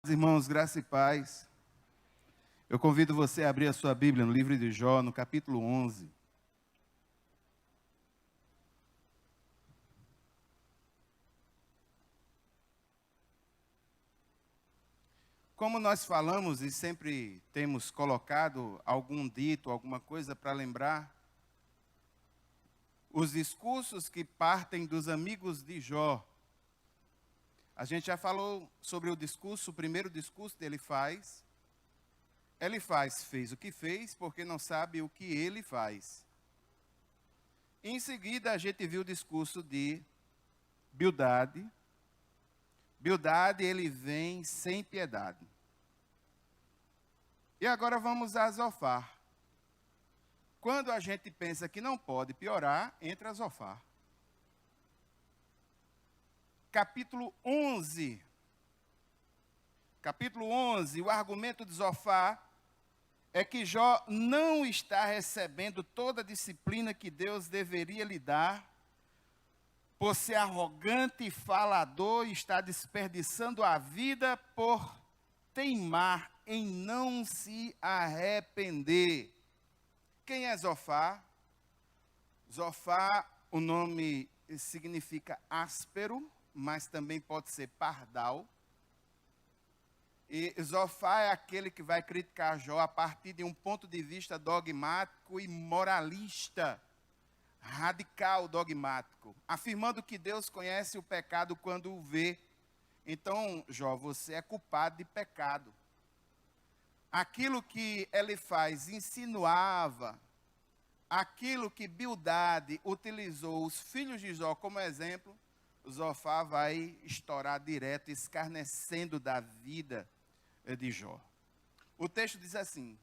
Irmãos, graça e paz. Eu convido você a abrir a sua Bíblia no livro de Jó, no capítulo 11. Como nós falamos e sempre temos colocado algum dito, alguma coisa para lembrar, os discursos que partem dos amigos de Jó. A gente já falou sobre o discurso, o primeiro discurso dele faz. Fez o que fez porque não sabe o que ele faz. Em seguida, a gente viu o discurso de Bildade. Bildade, ele vem sem piedade. E agora vamos a Zofar. Quando a gente pensa que não pode piorar, entra Zofar. Capítulo 11. Capítulo 11, o argumento de Zofar é que Jó não está recebendo toda a disciplina que Deus deveria lhe dar, por ser arrogante e falador, e está desperdiçando a vida por teimar em não se arrepender. Quem é Zofar? Zofar, o nome significa áspero, mas também pode ser pardal. E Zofar é aquele que vai criticar Jó a partir de um ponto de vista dogmático e moralista, radical dogmático, afirmando que Deus conhece o pecado quando o vê. Então, Jó, você é culpado de pecado. Aquilo que ele faz insinuava, aquilo que Bildade utilizou os filhos de Jó como exemplo, Zofar vai estourar direto, escarnecendo da vida de Jó. O texto diz assim,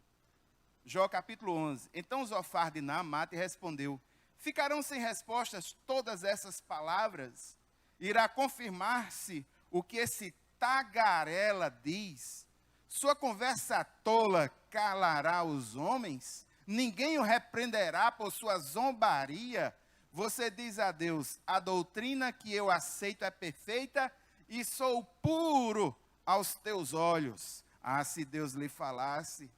Jó capítulo 11, então Zofar de Naamate respondeu, ficarão sem respostas todas essas palavras? Irá confirmar-se o que esse tagarela diz? Sua conversa tola calará os homens? Ninguém o repreenderá por sua zombaria? Você diz a Deus, a doutrina que eu aceito é perfeita e sou puro aos teus olhos. Ah, se Deus lhe falasse,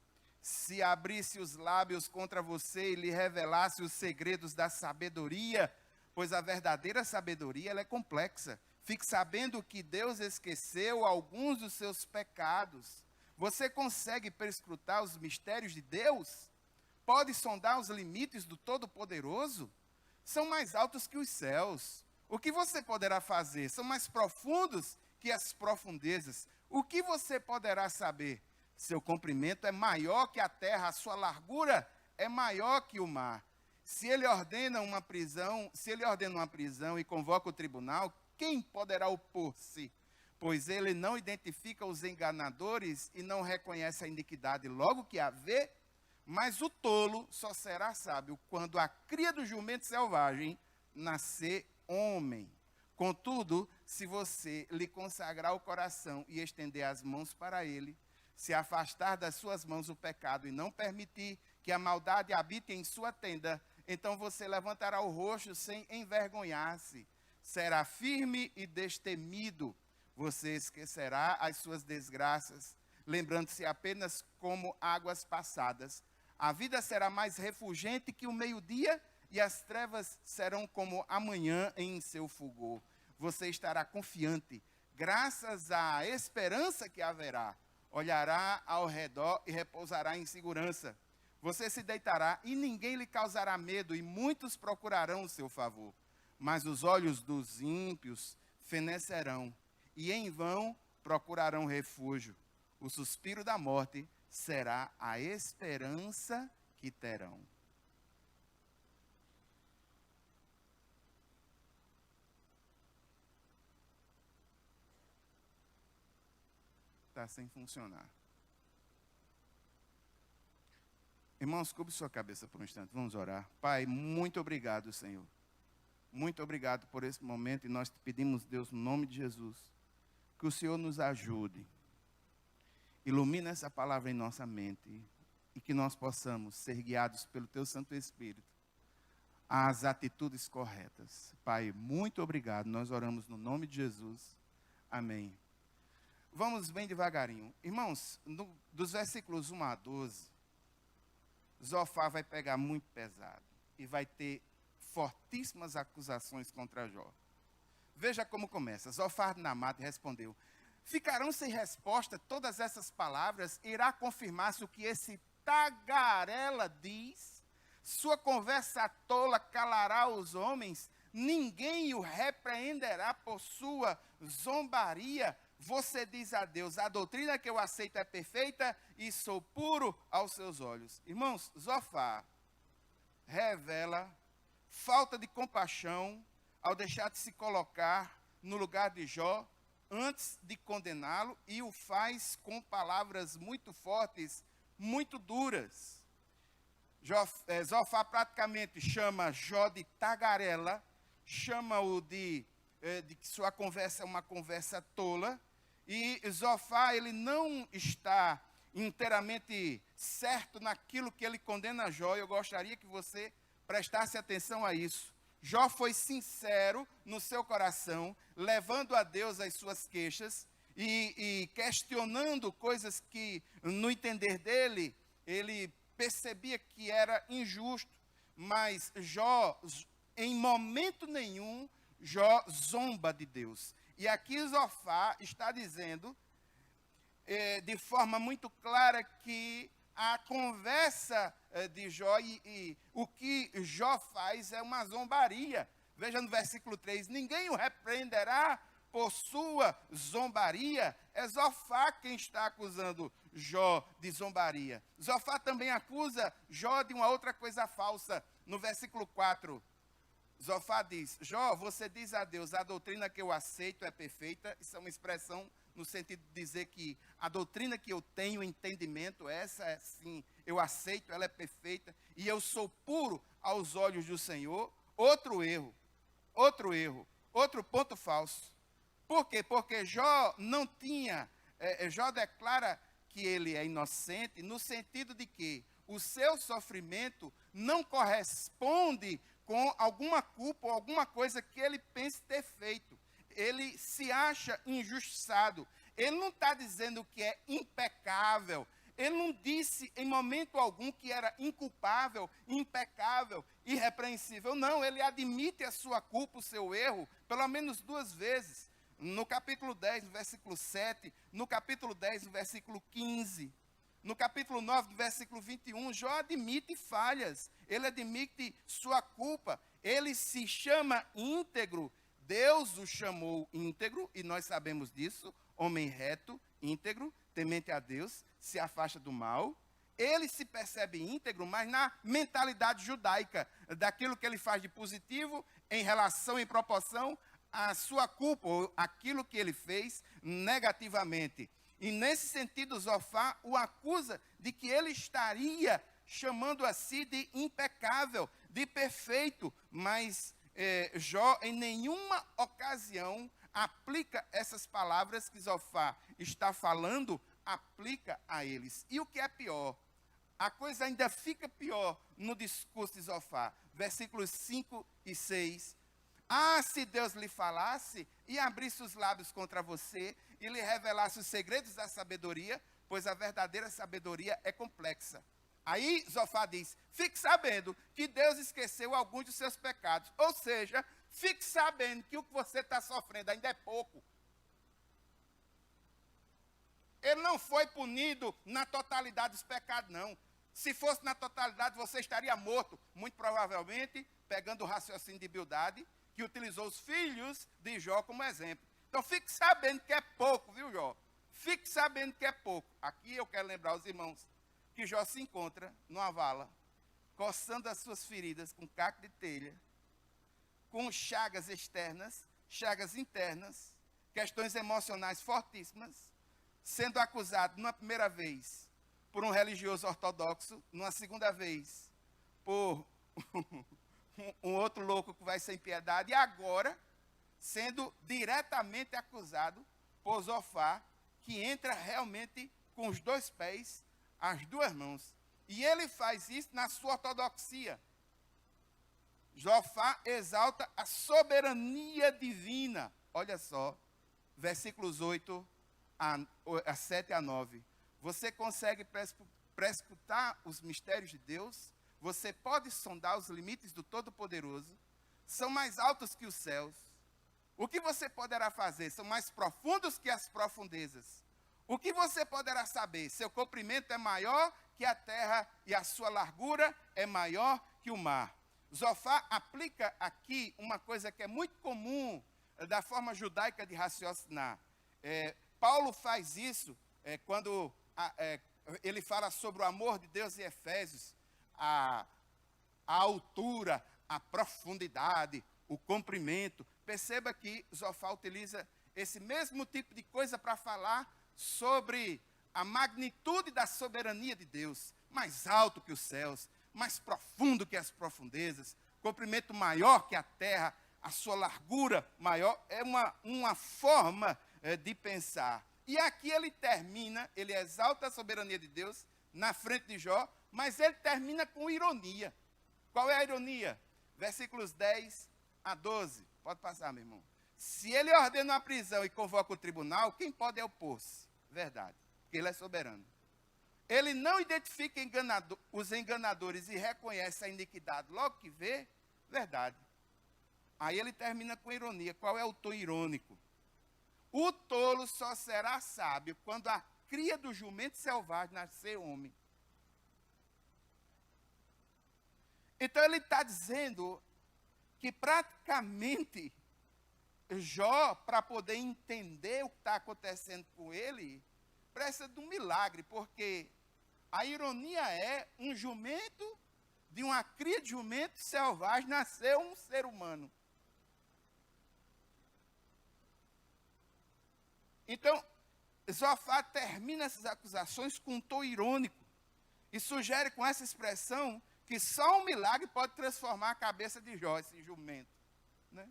se abrisse os lábios contra você e lhe revelasse os segredos da sabedoria, pois a verdadeira sabedoria ela é complexa. Fique sabendo que Deus esqueceu alguns dos seus pecados. Você consegue perscrutar os mistérios de Deus? Pode sondar os limites do Todo-Poderoso? São mais altos que os céus. O que você poderá fazer? São mais profundos que as profundezas. O que você poderá saber? Seu comprimento é maior que a terra, a sua largura é maior que o mar. Se ele ordena uma prisão e convoca o tribunal, quem poderá opor-se? Pois ele não identifica os enganadores e não reconhece a iniquidade logo que a vê, mas o tolo só será sábio quando a cria do jumento selvagem nascer homem. Contudo, se você lhe consagrar o coração e estender as mãos para ele, se afastar das suas mãos o pecado e não permitir que a maldade habite em sua tenda, então você levantará o rosto sem envergonhar-se, será firme e destemido. Você esquecerá as suas desgraças, lembrando-se apenas como águas passadas. A vida será mais refulgente que o meio-dia e as trevas serão como a manhã em seu fulgor. Você estará confiante, graças à esperança que haverá. Olhará ao redor e repousará em segurança. Você se deitará e ninguém lhe causará medo, e muitos procurarão o seu favor. Mas os olhos dos ímpios fenecerão, e em vão procurarão refúgio. O suspiro da morte será a esperança que terão. Está sem funcionar. Irmãos, curve sua cabeça por um instante, vamos orar. Pai, muito obrigado, Senhor. Muito obrigado por esse momento e nós te pedimos, Deus, no nome de Jesus, que o Senhor nos ajude. Ilumina essa palavra em nossa mente e que nós possamos ser guiados pelo Teu Santo Espírito às atitudes corretas. Pai, muito obrigado. Nós oramos no nome de Jesus. Amém. Vamos bem devagarinho. Irmãos, dos versículos 1 a 12, Zofar vai pegar muito pesado e vai ter fortíssimas acusações contra Jó. Veja como começa. Zofar de Naamate respondeu: ficarão sem resposta todas essas palavras? Irá confirmar-se o que esse tagarela diz? Sua conversa tola calará os homens? Ninguém o repreenderá por sua zombaria? Você diz a Deus: a doutrina que eu aceito é perfeita e sou puro aos seus olhos. Irmãos, Zofar revela falta de compaixão ao deixar de se colocar no lugar de Jó antes de condená-lo, e o faz com palavras muito fortes, muito duras. Zofar praticamente chama Jó de tagarela, chama-o de que sua conversa é uma conversa tola, e Zofar, ele não está inteiramente certo naquilo que ele condena Jó. Eu gostaria que você prestasse atenção a isso. Jó foi sincero no seu coração, levando a Deus as suas queixas e questionando coisas que, no entender dele, ele percebia que era injusto. Mas Jó, em momento nenhum, Jó zomba de Deus. E aqui Zofar está dizendo, de forma muito clara, que a conversa de Jó e o que Jó faz é uma zombaria. Veja no versículo 3, ninguém o repreenderá por sua zombaria. É Zofar quem está acusando Jó de zombaria. Zofar também acusa Jó de uma outra coisa falsa. No versículo 4, Zofar diz: Jó, você diz a Deus, a doutrina que eu aceito é perfeita. Isso é uma expressão no sentido de dizer que a doutrina que eu tenho entendimento, essa é sim, eu aceito, ela é perfeita, e eu sou puro aos olhos do Senhor. Outro erro, outro ponto falso. Por quê? Porque Jó não tinha, Jó declara que ele é inocente, no sentido de que o seu sofrimento não corresponde com alguma culpa ou alguma coisa que ele pense ter feito. Ele se acha injustiçado. Ele não está dizendo que é impecável. Ele não disse em momento algum que era inculpável, impecável, irrepreensível. Não, ele admite a sua culpa, o seu erro, pelo menos 2 vezes. No capítulo 10, no versículo 7, no capítulo 10, no versículo 15. No capítulo 9, no versículo 21, Jó admite falhas, ele admite sua culpa, ele se chama íntegro, Deus o chamou íntegro, e nós sabemos disso, homem reto, íntegro, temente a Deus, se afasta do mal. Ele se percebe íntegro, mas na mentalidade judaica, daquilo que ele faz de positivo, em relação, em proporção à sua culpa, ou aquilo que ele fez negativamente. E nesse sentido, Zofar o acusa de que ele estaria chamando a si de impecável, de perfeito. Mas Jó, em nenhuma ocasião, aplica essas palavras que Zofar está falando, aplica a eles. E o que é pior, a coisa ainda fica pior no discurso de Zofar. Versículos 5 e 6. Ah, se Deus lhe falasse e abrisse os lábios contra você e lhe revelasse os segredos da sabedoria, pois a verdadeira sabedoria é complexa. Aí Zofar diz: fique sabendo que Deus esqueceu alguns dos seus pecados. Ou seja, fique sabendo que o que você está sofrendo ainda é pouco. Ele não foi punido na totalidade dos pecados, não. Se fosse na totalidade, você estaria morto, muito provavelmente, pegando o raciocínio de Bildade, que utilizou os filhos de Jó como exemplo. Então, fique sabendo que é pouco, viu, Jó? Fique sabendo que é pouco. Aqui eu quero lembrar aos irmãos que Jó se encontra numa vala, coçando as suas feridas com caco de telha, com chagas externas, chagas internas, questões emocionais fortíssimas, sendo acusado, numa primeira vez, por um religioso ortodoxo, numa segunda vez, por um outro louco que vai sem piedade, e agora sendo diretamente acusado por Zofar, que entra realmente com os 2 pés, as 2 mãos. E ele faz isso na sua ortodoxia. Zofar exalta a soberania divina. Olha só, versículos 8 a 7 a 9. Você consegue prescrutar os mistérios de Deus? Você pode sondar os limites do Todo-Poderoso? São mais altos que os céus. O que você poderá fazer? São mais profundos que as profundezas. O que você poderá saber? Seu comprimento é maior que a terra e a sua largura é maior que o mar. Zofar aplica aqui uma coisa que é muito comum da forma judaica de raciocinar. Paulo faz isso quando ele fala sobre o amor de Deus em Efésios, a altura, a profundidade, o comprimento. Perceba que Zofar utiliza esse mesmo tipo de coisa para falar sobre a magnitude da soberania de Deus, mais alto que os céus, mais profundo que as profundezas, comprimento maior que a terra, a sua largura maior. É uma forma de pensar. E aqui ele termina, ele exalta a soberania de Deus na frente de Jó, mas ele termina com ironia. Qual é a ironia? Versículos 10 a 12. Pode passar, meu irmão. Se ele ordena uma prisão e convoca o tribunal, quem pode opor-se? Verdade, porque ele é soberano. Ele não identifica os enganadores e reconhece a iniquidade logo que vê? Verdade. Aí ele termina com ironia. Qual é o tom irônico? O tolo só será sábio quando a cria do jumento selvagem nascer homem. Então ele está dizendo que praticamente Jó, para poder entender o que está acontecendo com ele, precisa de um milagre, porque a ironia é um jumento, de uma cria de jumento selvagem, nasceu um ser humano. Então, Zofar termina essas acusações com um tom irônico e sugere com essa expressão que só um milagre pode transformar a cabeça de Jó, esse jumento, né?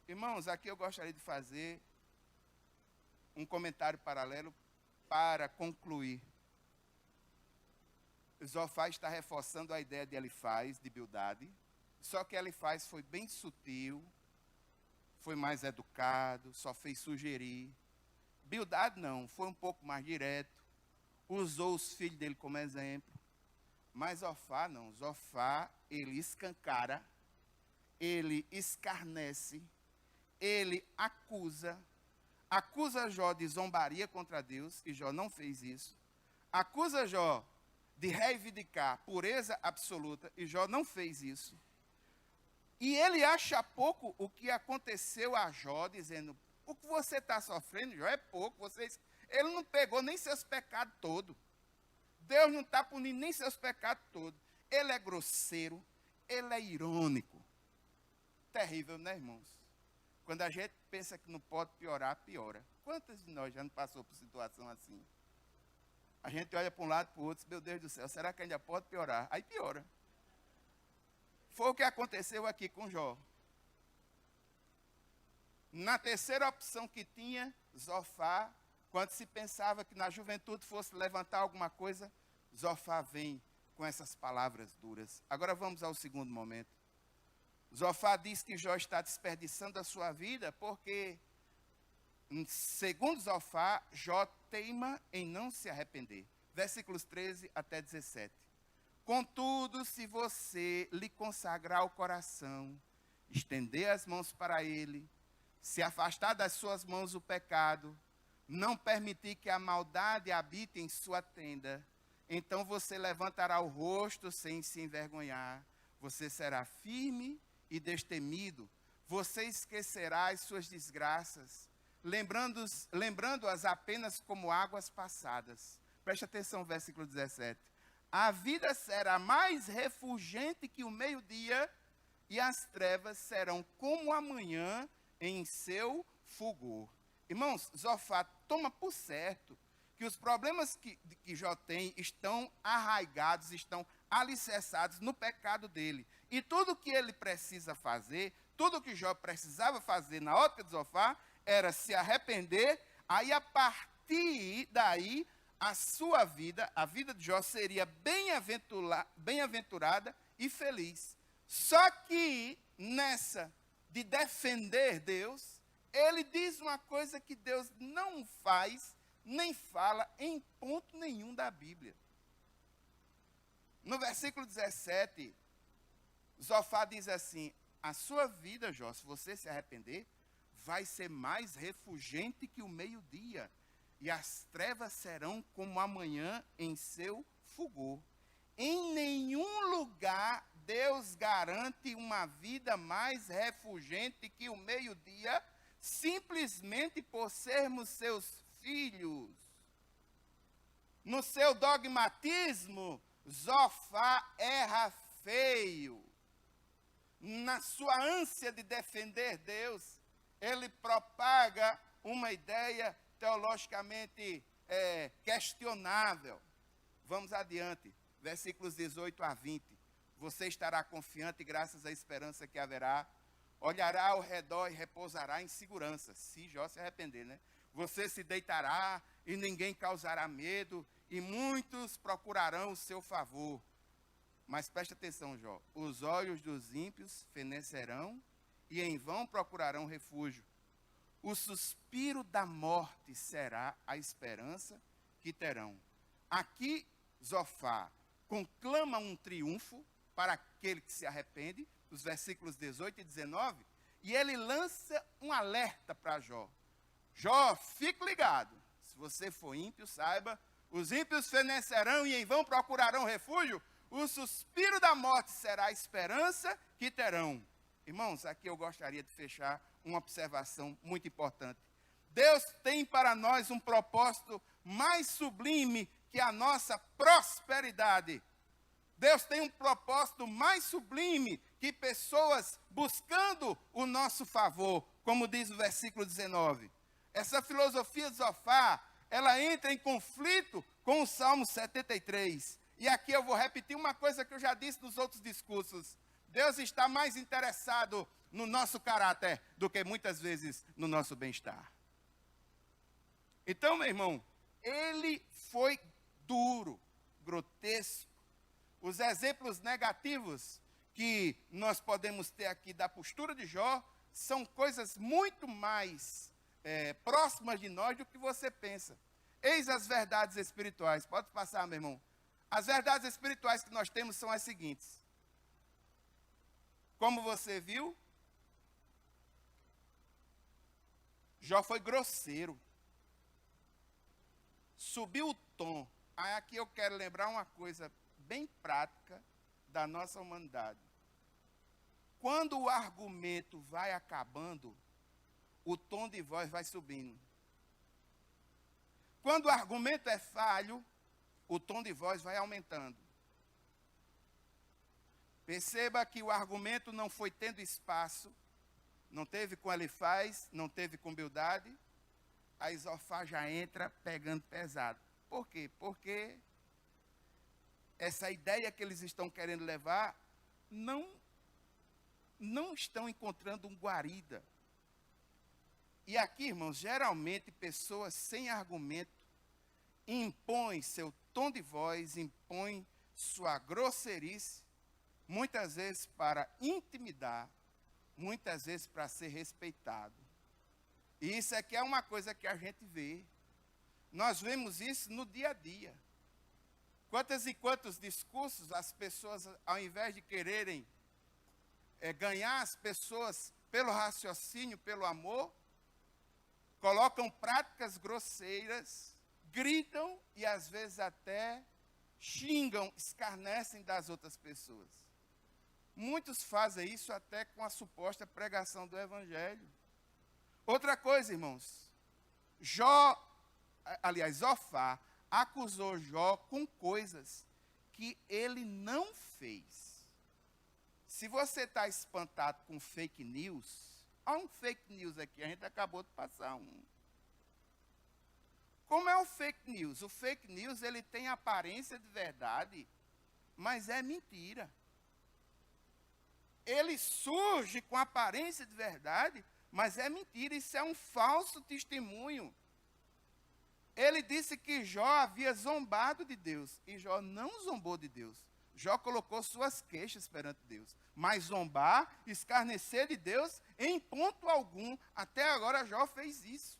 Irmãos, aqui eu gostaria de fazer um comentário paralelo para concluir. Zofar está reforçando a ideia de Elifaz, de Bildade, só que Elifaz foi bem sutil, foi mais educado, só fez sugerir. Bildade não, foi um pouco mais direto, usou os filhos dele como exemplo. Mas Zofar não, Zofar, ele escancara, ele escarnece, ele acusa Jó de zombaria contra Deus, e Jó não fez isso. Acusa Jó de reivindicar pureza absoluta, e Jó não fez isso. E ele acha pouco o que aconteceu a Jó, dizendo, o que você está sofrendo, Jó, é pouco. Ele não pegou nem seus pecados todos. Deus não está punindo nem seus pecados todos. Ele é grosseiro, ele é irônico. Terrível, né, irmãos? Quando a gente pensa que não pode piorar, piora. Quantos de nós já não passou por situação assim? A gente olha para um lado e para o outro, meu Deus do céu, será que ainda pode piorar? Aí piora. Foi o que aconteceu aqui com Jó. Na terceira opção que tinha, Zofar, quando se pensava que na juventude fosse levantar alguma coisa, Zofar vem com essas palavras duras. Agora vamos ao segundo momento. Zofar diz que Jó está desperdiçando a sua vida porque, segundo Zofar, Jó teima em não se arrepender. Versículos 13 até 17. Contudo, se você lhe consagrar o coração, estender as mãos para ele, se afastar das suas mãos o pecado, não permitir que a maldade habite em sua tenda, então você levantará o rosto sem se envergonhar, você será firme e destemido, você esquecerá as suas desgraças, lembrando-as apenas como águas passadas. Preste atenção, versículo 17. A vida será mais refulgente que o meio-dia, e as trevas serão como a manhã em seu fulgor. Irmãos, Zofar toma por certo que os problemas que Jó tem estão arraigados, estão alicerçados no pecado dele. E tudo que ele precisa fazer, tudo que Jó precisava fazer na ótica de Zofar, era se arrepender, aí a partir daí, a sua vida, a vida de Jó seria bem-aventurada e feliz. Só que nessa de defender Deus, ele diz uma coisa que Deus não faz, nem fala em ponto nenhum da Bíblia. No versículo 17, Zofá diz assim: a sua vida, Jó, se você se arrepender, vai ser mais refulgente que o meio-dia, e as trevas serão como amanhã em seu fulgor. Em nenhum lugar Deus garante uma vida mais refulgente que o meio-dia, simplesmente por sermos seus filhos. No seu dogmatismo, Zofá erra feio. Na sua ânsia de defender Deus, ele propaga uma ideia teologicamente questionável. Vamos adiante, versículos 18 a 20. Você estará confiante graças à esperança que haverá. Olhará ao redor e repousará em segurança, se Jó se arrepender, né? Você se deitará e ninguém causará medo, e muitos procurarão o seu favor. Mas preste atenção, Jó. Os olhos dos ímpios fenecerão e em vão procurarão refúgio. O suspiro da morte será a esperança que terão. Aqui, Zofá conclama um triunfo para aquele que se arrepende, os versículos 18 e 19, e ele lança um alerta para Jó. Jó, fique ligado. Se você for ímpio, saiba, os ímpios fenecerão e em vão procurarão refúgio. O suspiro da morte será a esperança que terão. Irmãos, aqui eu gostaria de fechar uma observação muito importante. Deus tem para nós um propósito mais sublime que a nossa prosperidade. Deus tem um propósito mais sublime que pessoas buscando o nosso favor, como diz o versículo 19. Essa filosofia de Zofá, ela entra em conflito com o Salmo 73. E aqui eu vou repetir uma coisa que eu já disse nos outros discursos. Deus está mais interessado no nosso caráter do que muitas vezes no nosso bem-estar. Então, meu irmão, ele foi duro, grotesco. Os exemplos negativos que nós podemos ter aqui da postura de Jó são coisas muito mais próximas de nós do que você pensa. Eis as verdades espirituais. Pode passar, meu irmão. As verdades espirituais que nós temos são as seguintes. Como você viu, Jó foi grosseiro. Subiu o tom. Aí aqui eu quero lembrar uma coisa bem prática da nossa humanidade. Quando o argumento vai acabando, o tom de voz vai subindo. Quando o argumento é falho, o tom de voz vai aumentando. Perceba que o argumento não foi tendo espaço, não teve com Elifaz, não teve com Bildade, a Zofá já entra pegando pesado. Por quê? Porque essa ideia que eles estão querendo levar, não estão encontrando um guarida. E aqui, irmãos, geralmente pessoas sem argumento impõem seu tom de voz, impõem sua grosseirice, muitas vezes para intimidar, muitas vezes para ser respeitado. E isso aqui é uma coisa que a gente vê. Nós vemos isso no dia a dia. Quantos e quantos discursos as pessoas, ao invés de quererem ganhar as pessoas pelo raciocínio, pelo amor, colocam práticas grosseiras, gritam e às vezes até xingam, escarnecem das outras pessoas. Muitos fazem isso até com a suposta pregação do Evangelho. Outra coisa, irmãos, Zofá acusou Jó com coisas que ele não fez. Se você está espantado com fake news, há um fake news aqui, a gente acabou de passar um. Como é o fake news? O fake news, ele tem aparência de verdade, mas é mentira. Ele surge com aparência de verdade, mas é mentira, isso é um falso testemunho. Ele disse que Jó havia zombado de Deus, e Jó não zombou de Deus. Jó colocou suas queixas perante Deus. Mas zombar, escarnecer de Deus, em ponto algum, até agora Agora Jó fez isso.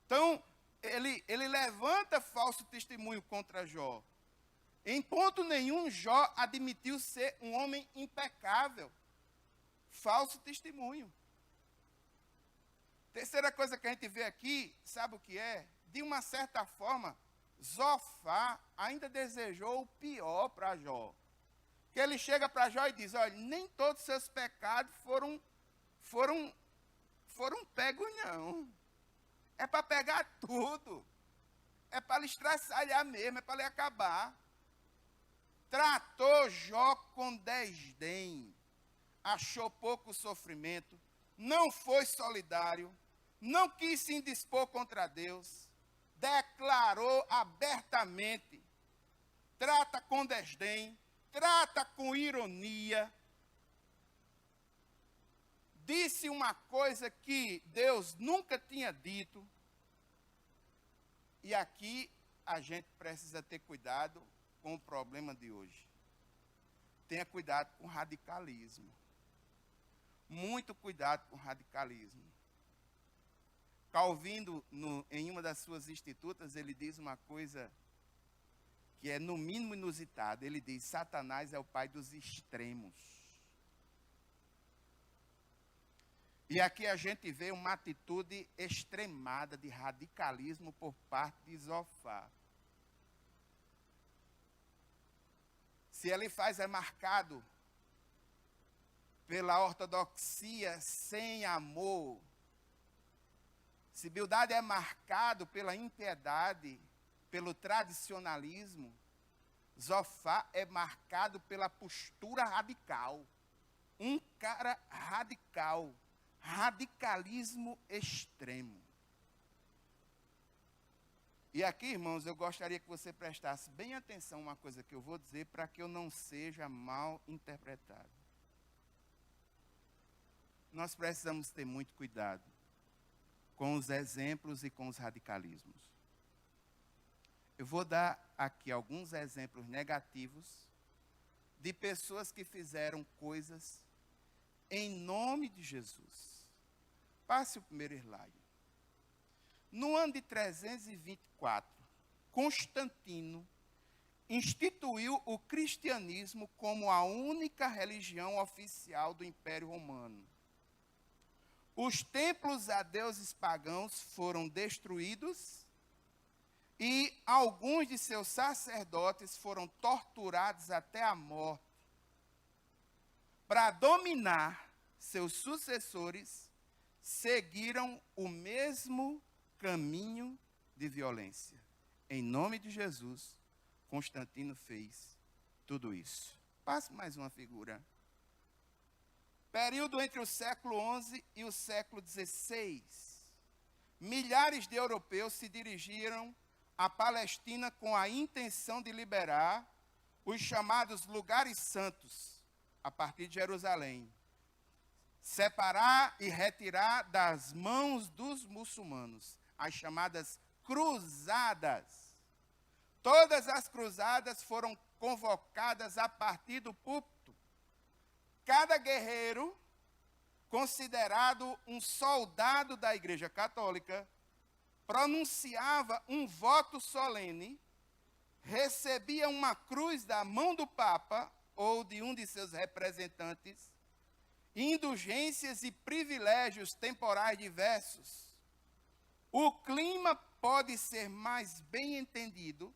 Então, ele levanta falso testemunho contra Jó. Em ponto nenhum, Jó admitiu ser um homem impecável. Falso testemunho. Terceira coisa que a gente vê aqui, sabe o que é? De uma certa forma, Zofar ainda desejou o pior para Jó. Que ele chega para Jó e diz, olha, nem todos os seus pecados foram pegos, não. É para pegar tudo. É para lhe estraçalhar mesmo, é para lhe acabar. Tratou Jó com desdém. Achou pouco sofrimento. Não foi solidário. Não quis se indispor contra Deus. Declarou abertamente. Trata com desdém. Trata com ironia. Disse uma coisa que Deus nunca tinha dito. E aqui a gente precisa ter cuidado com o problema de hoje. Tenha cuidado com o radicalismo. Muito cuidado com o radicalismo. Calvino, em uma das suas institutas, ele diz uma coisa que é no mínimo inusitada. Ele diz, Satanás é o pai dos extremos. E aqui a gente vê uma atitude extremada de radicalismo por parte de Zofar. Se ele faz é marcado pela ortodoxia sem amor, se Bildade é marcado pela impiedade, pelo tradicionalismo, Zofar é marcado pela postura radical. Um cara radical. Radicalismo extremo. E aqui, irmãos, eu gostaria que você prestasse bem atenção a uma coisa que eu vou dizer para que eu não seja mal interpretado. Nós precisamos ter muito cuidado com os exemplos e com os radicalismos. Eu vou dar aqui alguns exemplos negativos de pessoas que fizeram coisas em nome de Jesus. Passe o primeiro slide. No ano de 324, Constantino instituiu o cristianismo como a única religião oficial do Império Romano. Os templos a deuses pagãos foram destruídos e alguns de seus sacerdotes foram torturados até a morte. Para dominar, seus sucessores seguiram o mesmo caminho de violência. Em nome de Jesus, Constantino fez tudo isso. Passe mais uma figura. Período entre o século XI e o século XVI. Milhares de europeus se dirigiram à Palestina com a intenção de liberar os chamados lugares santos, a partir de Jerusalém. Separar e retirar das mãos dos muçulmanos, as chamadas cruzadas. Todas as cruzadas foram convocadas a partir do púlpito. Cada guerreiro, considerado um soldado da Igreja Católica, pronunciava um voto solene, recebia uma cruz da mão do Papa ou de um de seus representantes, indulgências e privilégios temporais diversos. O clima pode ser mais bem entendido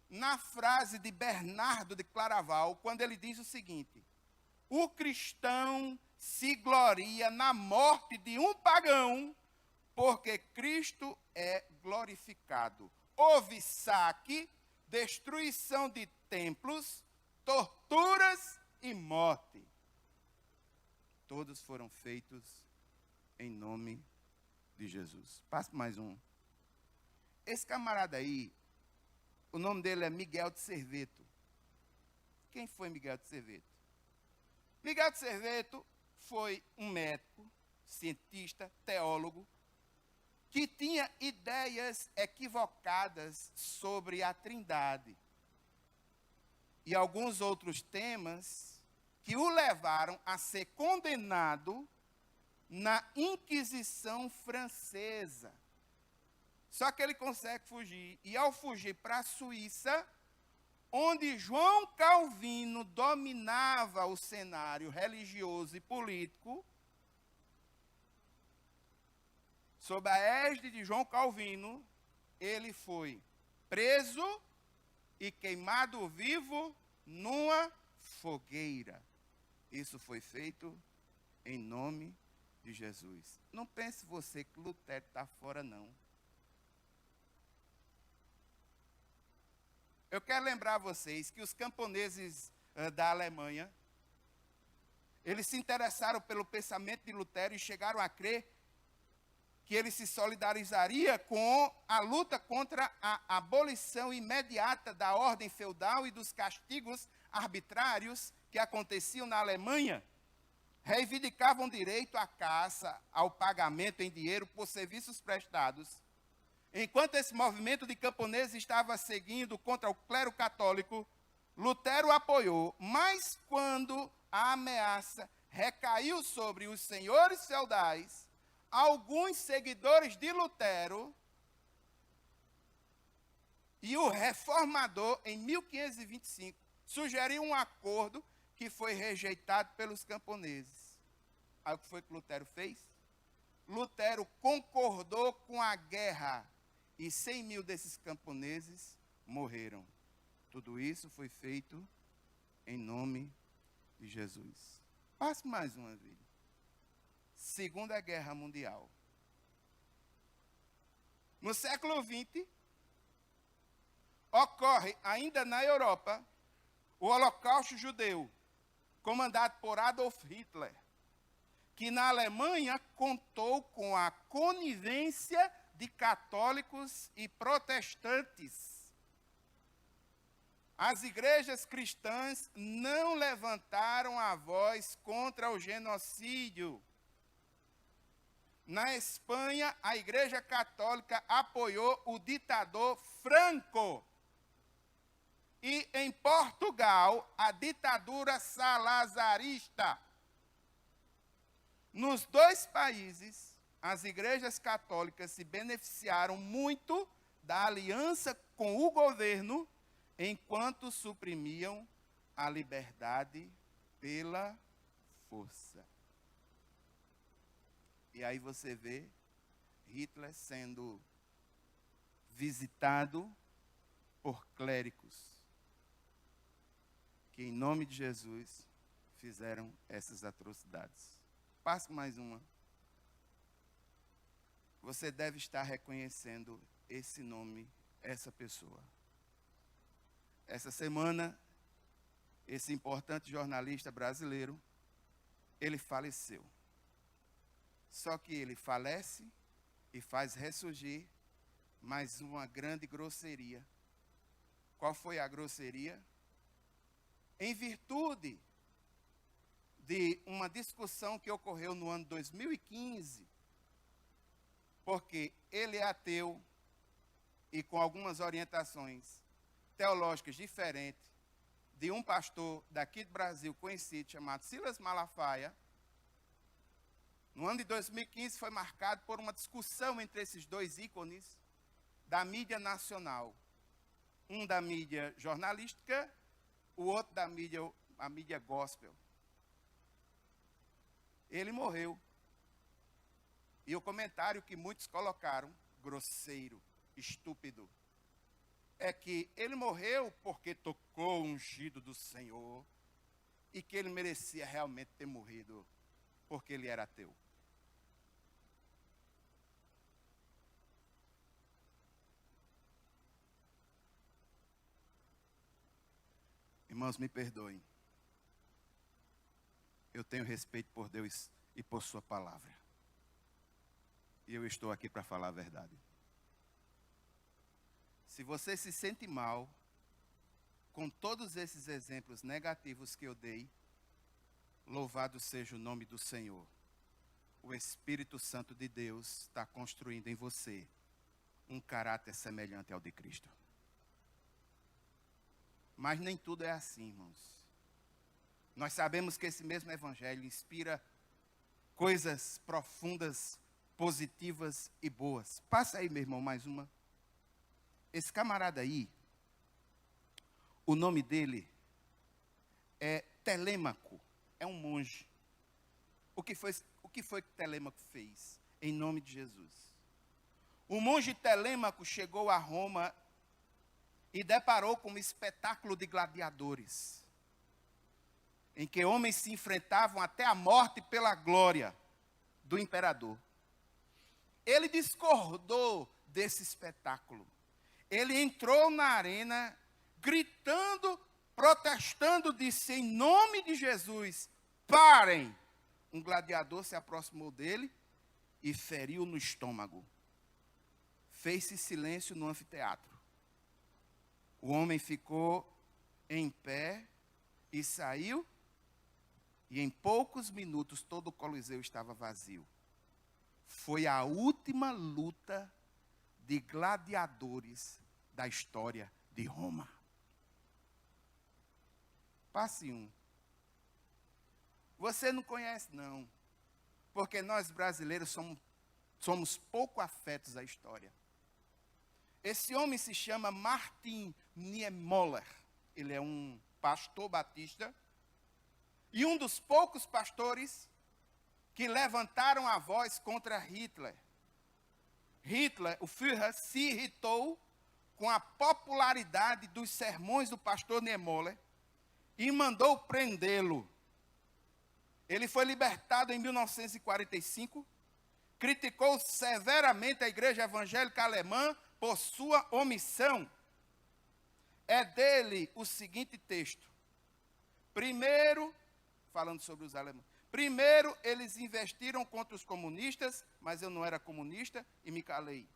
na frase de Bernardo de Claraval, quando ele diz o seguinte: o cristão se gloria na morte de um pagão, porque Cristo é glorificado. Houve saque, destruição de templos, torturas e morte. Todos foram feitos em nome de Jesus. Passe mais um. Esse camarada aí, o nome dele é Miguel de Serveto. Quem foi Miguel de Serveto? Miguel de Serveto foi um médico, cientista, teólogo, que tinha ideias equivocadas sobre a Trindade e alguns outros temas que o levaram a ser condenado na Inquisição Francesa. Só que ele consegue fugir. E ao fugir para a Suíça, onde João Calvino dominava o cenário religioso e político, sob a égide de João Calvino, ele foi preso e queimado vivo numa fogueira. Isso foi feito em nome de Jesus. Não pense você que Lutero está fora, não. Eu quero lembrar a vocês que os camponeses da Alemanha, eles se interessaram pelo pensamento de Lutero e chegaram a crer que ele se solidarizaria com a luta contra a abolição imediata da ordem feudal e dos castigos arbitrários que aconteciam na Alemanha. Reivindicavam direito à caça, ao pagamento em dinheiro por serviços prestados. Enquanto esse movimento de camponeses estava seguindo contra o clero católico, Lutero apoiou, mas quando a ameaça recaiu sobre os senhores feudais, alguns seguidores de Lutero e o reformador, em 1525, sugeriu um acordo que foi rejeitado pelos camponeses. Aí o que foi que Lutero fez? Lutero concordou com a guerra e 100 mil desses camponeses morreram. Tudo isso foi feito em nome de Jesus. Passe mais uma vez. Segunda Guerra Mundial. No século XX, ocorre ainda na Europa o Holocausto Judeu, comandado por Adolf Hitler, que na Alemanha contou com a conivência de católicos e protestantes. As igrejas cristãs não levantaram a voz contra o genocídio. Na Espanha, a Igreja Católica apoiou o ditador Franco. E em Portugal, a ditadura salazarista. Nos dois países, as igrejas católicas se beneficiaram muito da aliança com o governo, enquanto suprimiam a liberdade pela força. E aí você vê Hitler sendo visitado por clérigos que, em nome de Jesus, fizeram essas atrocidades. Passe mais uma. Você deve estar reconhecendo esse nome, essa pessoa. Essa semana, esse importante jornalista brasileiro, ele faleceu. Só que ele falece e faz ressurgir mais uma grande grosseria. Qual foi a grosseria? Em virtude de uma discussão que ocorreu no ano 2015, porque ele é ateu e com algumas orientações teológicas diferentes de um pastor daqui do Brasil conhecido, chamado Silas Malafaia. No ano de 2015 foi marcado por uma discussão entre esses dois ícones da mídia nacional. Um da mídia jornalística, o outro da mídia gospel. Ele morreu. E o comentário que muitos colocaram, grosseiro, estúpido, é que ele morreu porque tocou o ungido do Senhor e que ele merecia realmente ter morrido porque ele era ateu. Irmãos, me perdoem. Eu tenho respeito por Deus e por sua palavra. E eu estou aqui para falar a verdade. Se você se sente mal com todos esses exemplos negativos que eu dei, louvado seja o nome do Senhor. O Espírito Santo de Deus está construindo em você um caráter semelhante ao de Cristo. Mas nem tudo é assim, irmãos. Nós sabemos que esse mesmo Evangelho inspira coisas profundas, positivas e boas. Passa aí, meu irmão, mais uma. Esse camarada aí, o nome dele é Telêmaco, é um monge. O que foi que Telêmaco fez? Em nome de Jesus. O monge Telêmaco chegou a Roma e deparou com um espetáculo de gladiadores, em que homens se enfrentavam até a morte pela glória do imperador. Ele discordou desse espetáculo. Ele entrou na arena, gritando, protestando, disse: em nome de Jesus, parem! Um gladiador se aproximou dele e feriu no estômago. Fez-se silêncio no anfiteatro. O homem ficou em pé e saiu, e em poucos minutos todo o Coliseu estava vazio. Foi a última luta de gladiadores da história de Roma. Passe um. Você não conhece, não, porque nós brasileiros somos pouco afetos à história. Esse homem se chama Martin Niemöller. Ele é um pastor batista e um dos poucos pastores que levantaram a voz contra Hitler. Hitler, o Führer, se irritou com a popularidade dos sermões do pastor Niemöller e mandou prendê-lo. Ele foi libertado em 1945, criticou severamente a igreja evangélica alemã por sua omissão. É dele o seguinte texto. Primeiro, falando sobre os alemães, primeiro eles investiram contra os comunistas, mas eu não era comunista e me calei.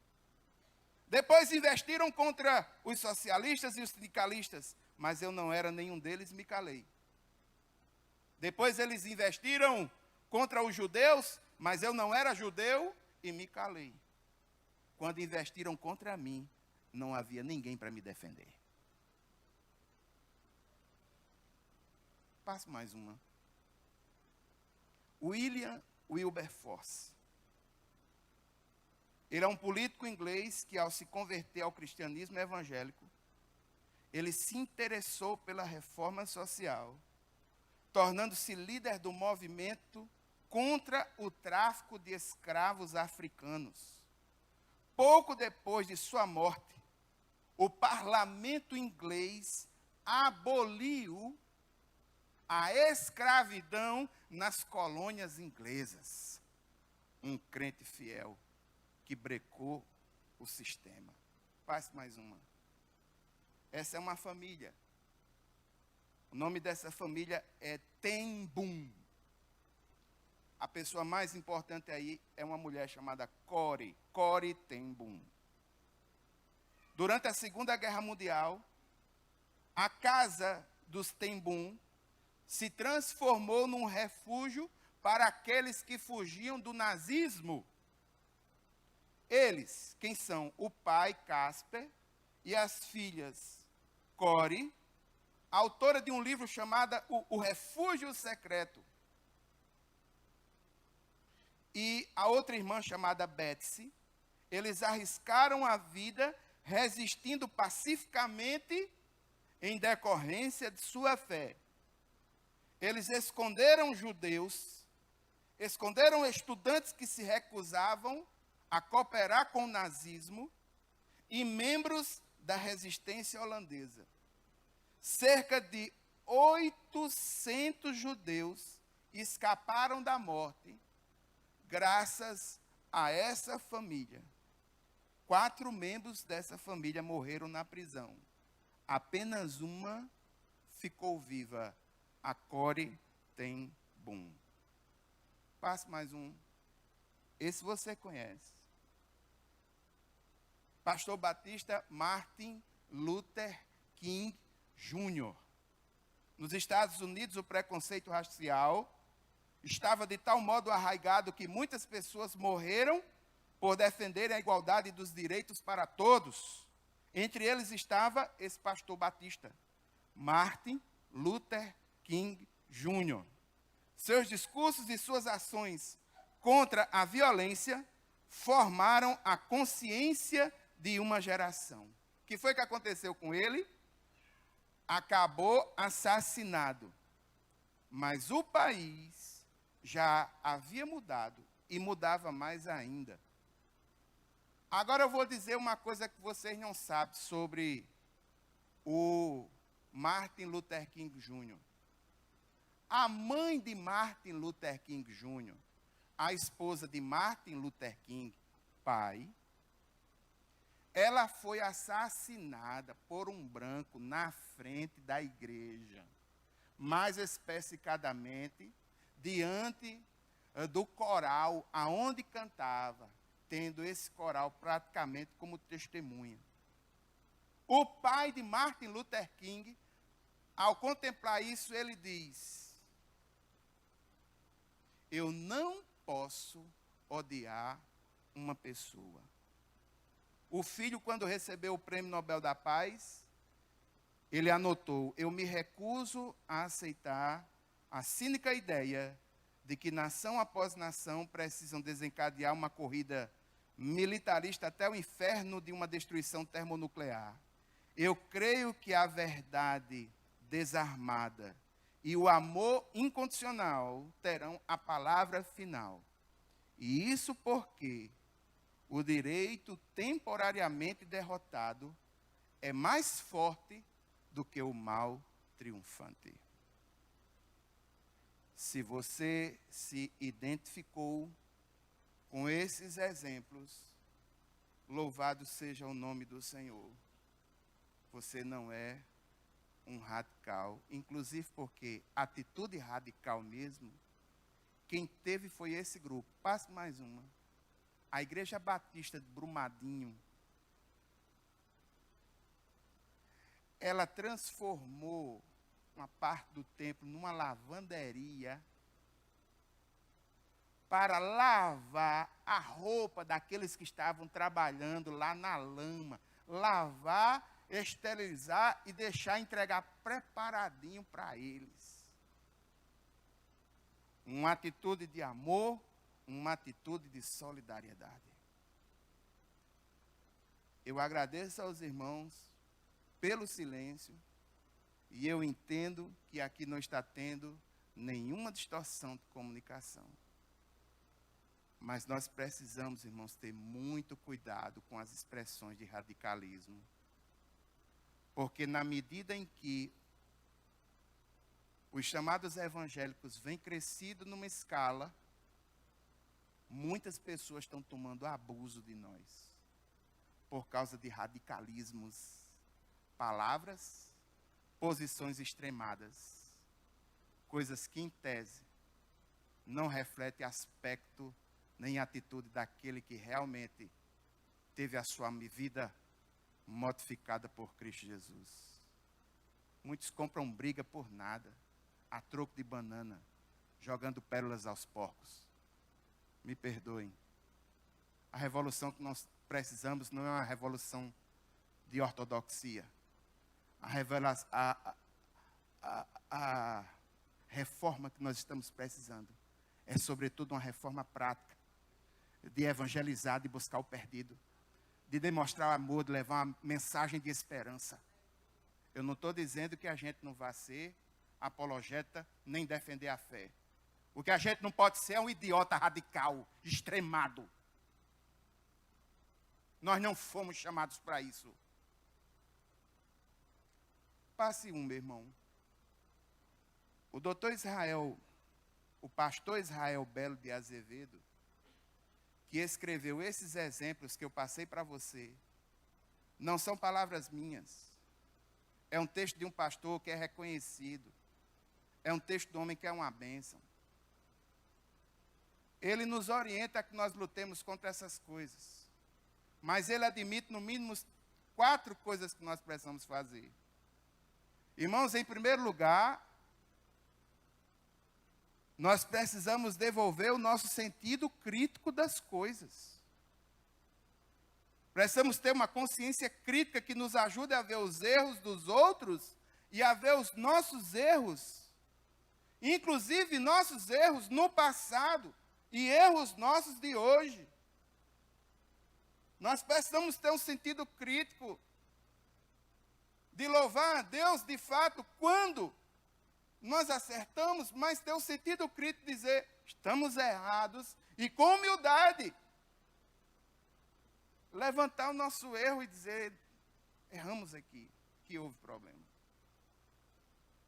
Depois investiram contra os socialistas e os sindicalistas, mas eu não era nenhum deles e me calei. Depois eles investiram contra os judeus, mas eu não era judeu e me calei. Quando investiram contra mim, não havia ninguém para me defender. Passo mais uma. William Wilberforce. Ele é um político inglês que, ao se converter ao cristianismo evangélico, ele se interessou pela reforma social, tornando-se líder do movimento contra o tráfico de escravos africanos. Pouco depois de sua morte, o parlamento inglês aboliu a escravidão nas colônias inglesas. Um crente fiel que brecou o sistema. Passe mais uma. Essa é uma família. O nome dessa família é Ten Boom. A pessoa mais importante aí é uma mulher chamada Corrie Ten Boom. Durante a Segunda Guerra Mundial, a casa dos Ten Boom se transformou num refúgio para aqueles que fugiam do nazismo. Eles, quem são? O pai, Casper, e as filhas, Corrie, autora de um livro chamado O Refúgio Secreto. E a outra irmã chamada Betsy, eles arriscaram a vida resistindo pacificamente em decorrência de sua fé. Eles esconderam judeus, esconderam estudantes que se recusavam a cooperar com o nazismo e membros da resistência holandesa. Cerca de 800 judeus escaparam da morte graças a essa família. 4 membros dessa família morreram na prisão. Apenas uma ficou viva, a Corrie Ten Boom. Passe mais um. Esse você conhece. Pastor Batista Martin Luther King Jr. Nos Estados Unidos, o preconceito racial estava de tal modo arraigado que muitas pessoas morreram por defenderem a igualdade dos direitos para todos. Entre eles estava esse pastor batista, Martin Luther King Jr. Seus discursos e suas ações contra a violência formaram a consciência de uma geração. O que foi que aconteceu com ele? Acabou assassinado. Mas o país já havia mudado e mudava mais ainda. Agora eu vou dizer uma coisa que vocês não sabem sobre o Martin Luther King Jr. A mãe de Martin Luther King Jr., a esposa de Martin Luther King, pai, ela foi assassinada por um branco na frente da igreja. Mais especificadamente, diante do coral aonde cantava, tendo esse coral praticamente como testemunha. O pai de Martin Luther King, ao contemplar isso, ele diz: eu não posso odiar uma pessoa. O filho, quando recebeu o Prêmio Nobel da Paz, ele anotou: eu me recuso a aceitar a cínica ideia de que nação após nação precisam desencadear uma corrida militarista até o inferno de uma destruição termonuclear. Eu creio que a verdade desarmada e o amor incondicional terão a palavra final. E isso porque o direito temporariamente derrotado é mais forte do que o mal triunfante. Se você se identificou com esses exemplos, louvado seja o nome do Senhor. Você não é um radical, inclusive porque atitude radical mesmo, quem teve foi esse grupo. Passe mais uma. A Igreja Batista de Brumadinho, ela transformou uma parte do templo numa lavanderia para lavar a roupa daqueles que estavam trabalhando lá na lama. Lavar, esterilizar e deixar entregar preparadinho para eles. Uma atitude de amor, uma atitude de solidariedade. Eu agradeço aos irmãos pelo silêncio e eu entendo que aqui não está tendo nenhuma distorção de comunicação. Mas nós precisamos, irmãos, ter muito cuidado com as expressões de radicalismo. Porque na medida em que os chamados evangélicos vêm crescido numa escala, muitas pessoas estão tomando abuso de nós. Por causa de radicalismos, palavras, posições extremadas. Coisas que, em tese, não refletem aspecto nem atitude daquele que realmente teve a sua vida modificada por Cristo Jesus. Muitos compram briga por nada, a troco de banana, jogando pérolas aos porcos. Me perdoem. A revolução que nós precisamos não é uma revolução de ortodoxia. A reforma que nós estamos precisando é, sobretudo, uma reforma prática, de evangelizar, de buscar o perdido, de demonstrar amor, de levar uma mensagem de esperança. Eu não estou dizendo que a gente não vai ser apologeta, nem defender a fé. O que a gente não pode ser é um idiota radical, extremado. Nós não fomos chamados para isso. Passe meu irmão. O pastor Israel Belo de Azevedo, que escreveu esses exemplos que eu passei para você, não são palavras minhas. É um texto de um pastor que é reconhecido. É um texto de um homem que é uma bênção. Ele nos orienta a que nós lutemos contra essas coisas. Mas ele admite, no mínimo, 4 coisas que nós precisamos fazer. Irmãos, em primeiro lugar, nós precisamos devolver o nosso sentido crítico das coisas. Precisamos ter uma consciência crítica que nos ajude a ver os erros dos outros e a ver os nossos erros. Inclusive nossos erros no passado e erros nossos de hoje. Nós precisamos ter um sentido crítico de louvar a Deus de fato quando nós acertamos, mas ter um sentido crítico de dizer, estamos errados, e com humildade, levantar o nosso erro e dizer, erramos aqui, que houve problema.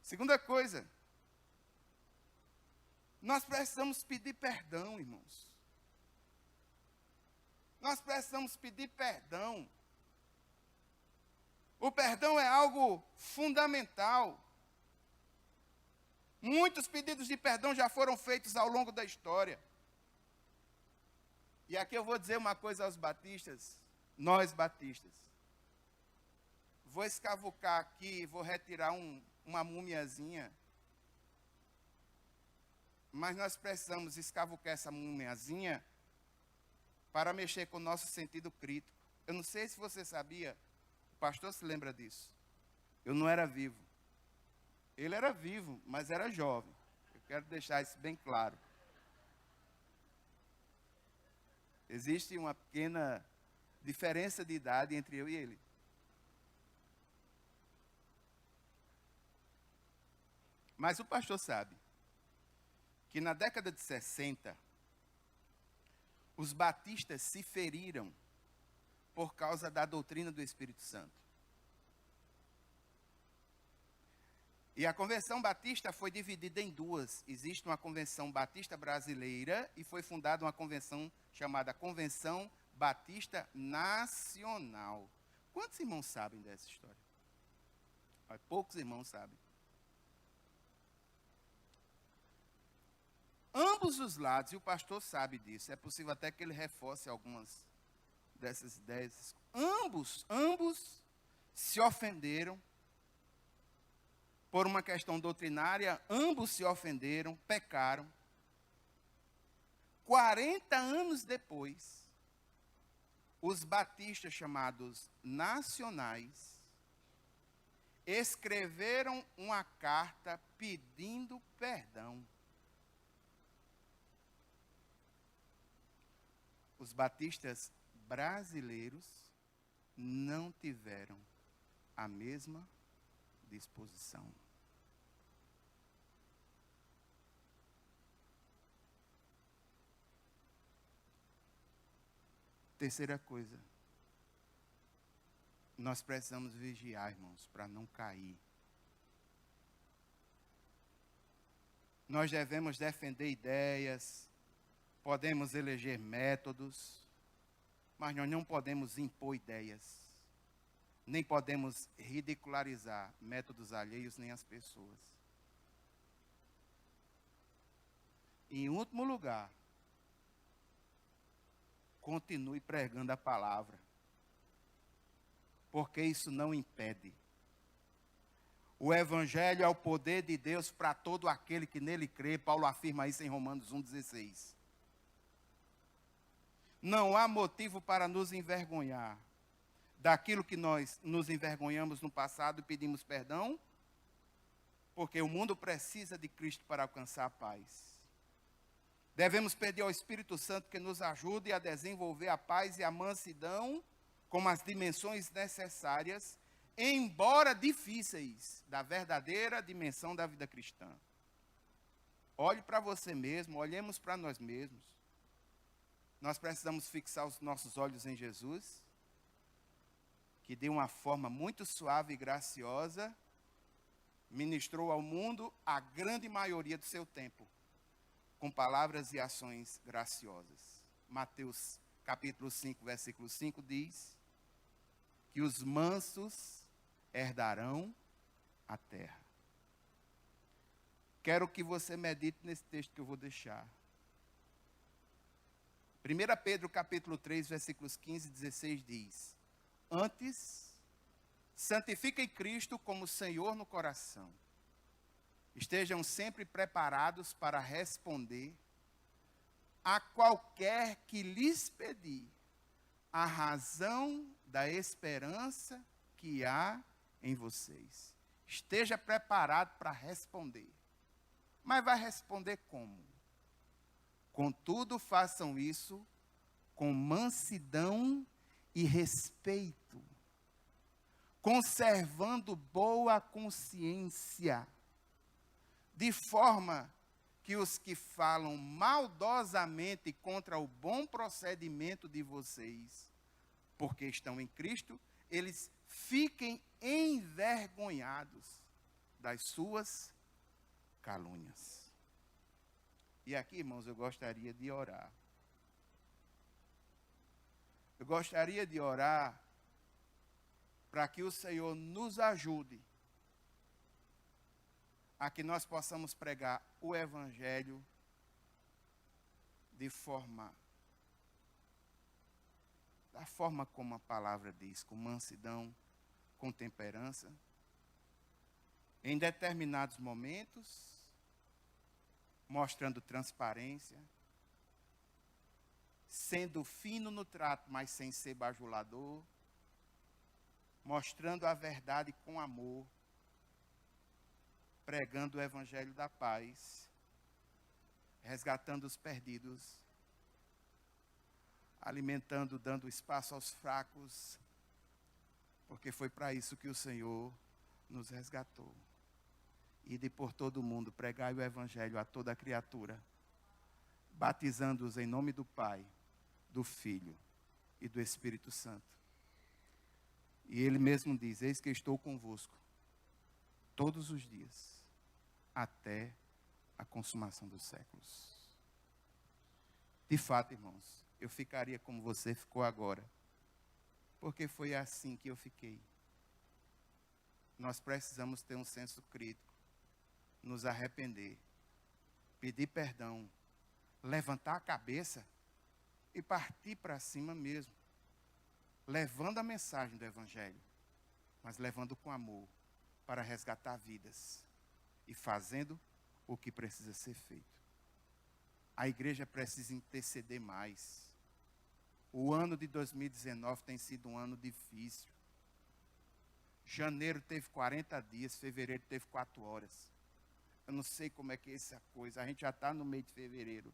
Segunda coisa, nós precisamos pedir perdão, irmãos. Nós precisamos pedir perdão. O perdão é algo fundamental. Muitos pedidos de perdão já foram feitos ao longo da história. E aqui eu vou dizer uma coisa aos batistas, nós batistas. Vou escavucar aqui, vou retirar uma múmiazinha. Mas nós precisamos escavucar essa múmiazinha para mexer com o nosso sentido crítico. Eu não sei se você sabia, o pastor se lembra disso. Eu não era vivo. Ele era vivo, mas era jovem. Eu quero deixar isso bem claro. Existe uma pequena diferença de idade entre eu e ele. Mas o pastor sabe que na década de 60, os batistas se feriram por causa da doutrina do Espírito Santo. E a Convenção Batista foi dividida em duas. Existe uma Convenção Batista Brasileira e foi fundada uma convenção chamada Convenção Batista Nacional. Quantos irmãos sabem dessa história? Poucos irmãos sabem. Ambos os lados, e o pastor sabe disso, é possível até que ele reforce algumas dessas ideias. Ambos se ofenderam por uma questão doutrinária, ambos se ofenderam, pecaram. 40 anos depois, os batistas chamados nacionais escreveram uma carta pedindo perdão. Os batistas brasileiros não tiveram a mesma disposição. Terceira coisa, nós precisamos vigiar, irmãos, para não cair. Nós devemos defender ideias, podemos eleger métodos, mas nós não podemos impor ideias. Nem podemos ridicularizar métodos alheios nem as pessoas. Em último lugar, continue pregando a palavra, porque isso não impede. O Evangelho é o poder de Deus para todo aquele que nele crê. Paulo afirma isso em Romanos 1,16. Não há motivo para nos envergonhar daquilo que nós nos envergonhamos no passado e pedimos perdão, porque o mundo precisa de Cristo para alcançar a paz. Devemos pedir ao Espírito Santo que nos ajude a desenvolver a paz e a mansidão como as dimensões necessárias, embora difíceis, da verdadeira dimensão da vida cristã. Olhe para você mesmo, olhemos para nós mesmos. Nós precisamos fixar os nossos olhos em Jesus, que de uma forma muito suave e graciosa, ministrou ao mundo a grande maioria do seu tempo, com palavras e ações graciosas. Mateus capítulo 5, versículo 5 diz que os mansos herdarão a terra. Quero que você medite nesse texto que eu vou deixar. 1 Pedro capítulo 3, versículos 15 e 16 diz: Antes, santifiquem Cristo como Senhor no coração. Estejam sempre preparados para responder a qualquer que lhes pedir a razão da esperança que há em vocês. Esteja preparado para responder. Mas vai responder como? Contudo, façam isso com mansidão e respeito, conservando boa consciência, de forma que os que falam maldosamente contra o bom procedimento de vocês, porque estão em Cristo, eles fiquem envergonhados das suas calúnias. E aqui, irmãos, eu gostaria de orar. Eu gostaria de orar para que o Senhor nos ajude a que nós possamos pregar o Evangelho da forma como a palavra diz, com mansidão, com temperança, em determinados momentos, mostrando transparência, sendo fino no trato, mas sem ser bajulador, mostrando a verdade com amor, pregando o evangelho da paz, resgatando os perdidos, alimentando, dando espaço aos fracos, porque foi para isso que o Senhor nos resgatou. Ide por todo o mundo, pregai o evangelho a toda criatura, batizando-os em nome do Pai, do Filho e do Espírito Santo. E ele mesmo diz: eis que estou convosco todos os dias, até a consumação dos séculos. De fato, irmãos, eu ficaria como você ficou agora, porque foi assim que eu fiquei. Nós precisamos ter um senso crítico, nos arrepender, pedir perdão, levantar a cabeça e partir para cima mesmo, levando a mensagem do Evangelho, mas levando com amor para resgatar vidas e fazendo o que precisa ser feito. A igreja precisa interceder mais. O ano de 2019 tem sido um ano difícil. Janeiro teve 40 dias, fevereiro teve 4 horas. Eu não sei como é que é essa coisa, a gente já está no meio de fevereiro.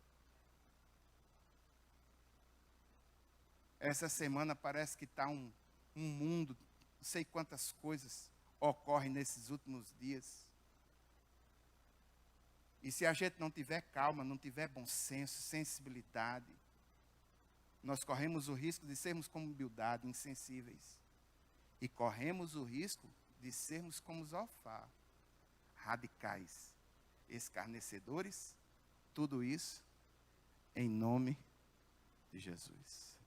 Essa semana parece que está um mundo, não sei quantas coisas ocorrem nesses últimos dias. E se a gente não tiver calma, não tiver bom senso, sensibilidade, nós corremos o risco de sermos como Bildade, insensíveis. E corremos o risco de sermos como Zofar, radicais, escarnecedores, tudo isso em nome de Jesus.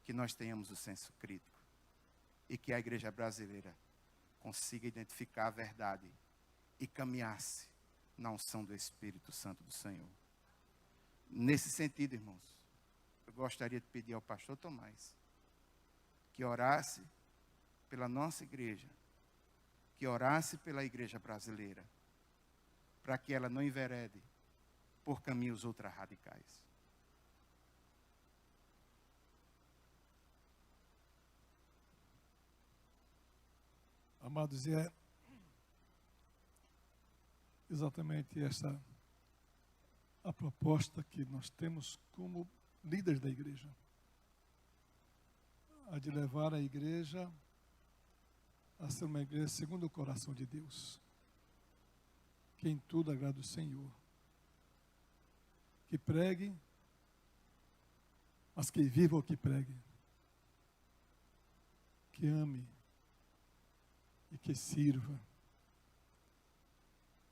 Que nós tenhamos o senso crítico e que a igreja brasileira consiga identificar a verdade e caminhar-se na unção do Espírito Santo do Senhor. Nesse sentido, irmãos, eu gostaria de pedir ao pastor Tomás que orasse pela nossa igreja, que orasse pela igreja brasileira, para que ela não enverede por caminhos ultra-radicais. Amados, é exatamente essa a proposta que nós temos como líderes da igreja. A de levar a igreja a ser uma igreja segundo o coração de Deus, que em tudo agrada o Senhor, que pregue, mas que viva o que pregue, que ame e que sirva,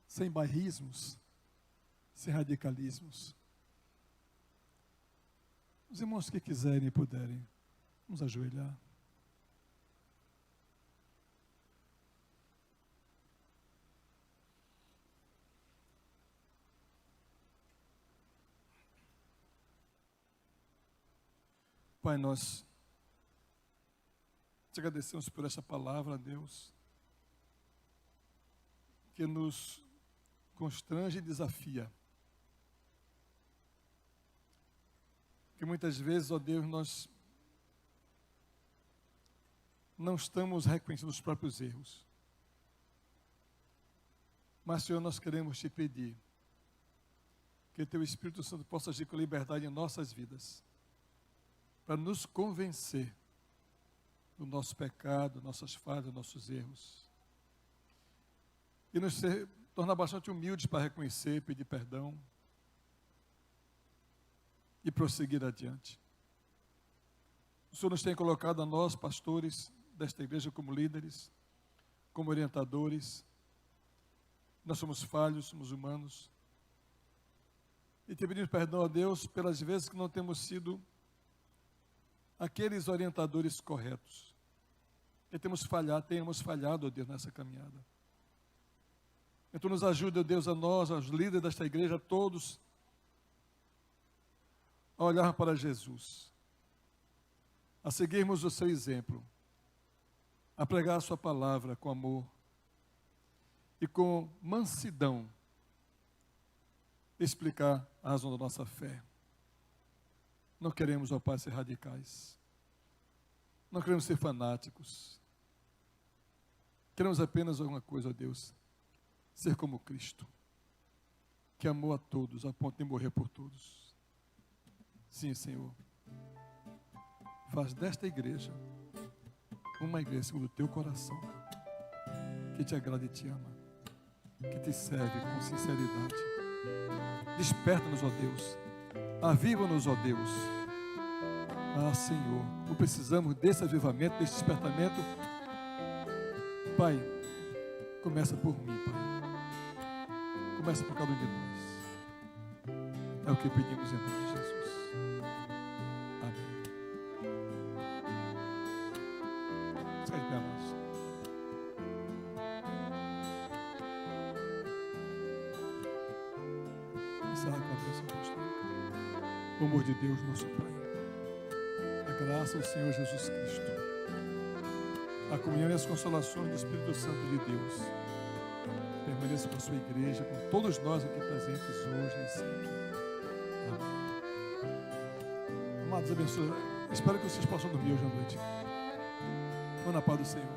sem bairrismos, sem radicalismos. Os irmãos que quiserem e puderem, vamos ajoelhar. Pai, nós te agradecemos por essa palavra, Deus, que nos constrange e desafia. Que muitas vezes, ó Deus, nós não estamos reconhecendo os próprios erros. Mas, Senhor, nós queremos te pedir que Teu Espírito Santo possa agir com liberdade em nossas vidas, para nos convencer do nosso pecado, nossas falhas, nossos erros, e nos tornar bastante humildes para reconhecer, pedir perdão e prosseguir adiante. O Senhor nos tem colocado a nós, pastores desta igreja, como líderes, como orientadores. Nós somos falhos, somos humanos. E te pedimos perdão a Deus pelas vezes que não temos sido aqueles orientadores corretos. Que tenhamos falhado, ó Deus, nessa caminhada. Então nos ajuda, ó Deus, a nós, aos líderes desta igreja, a todos, a olhar para Jesus, a seguirmos o seu exemplo, a pregar a sua palavra com amor e com mansidão, explicar a razão da nossa fé. Não queremos, ó Pai, ser radicais. Não queremos ser fanáticos. Queremos apenas alguma coisa, ó Deus, ser como Cristo, que amou a todos, a ponto de morrer por todos. Sim, Senhor. Faz desta igreja uma igreja segundo o teu coração, que te agrada e te ama, que te serve com sinceridade. Desperta-nos, ó Deus. Aviva-nos, ó Deus. Ah, Senhor, como precisamos desse avivamento, desse despertamento. Pai, começa por mim, Pai. Começa por cada um de nós. É o que pedimos em nome de Jesus. Amém. Sai de pé, amados. Encerra com a bênção apostólica. O amor de Deus, nosso Pai. A graça do Senhor Jesus Cristo. A comunhão e as consolações do Espírito Santo de Deus permaneça com a sua igreja, com todos nós aqui presentes hoje e sempre. Amém. Amados, abençoe. Espero que vocês possam dormir hoje à noite. Vão na paz do Senhor.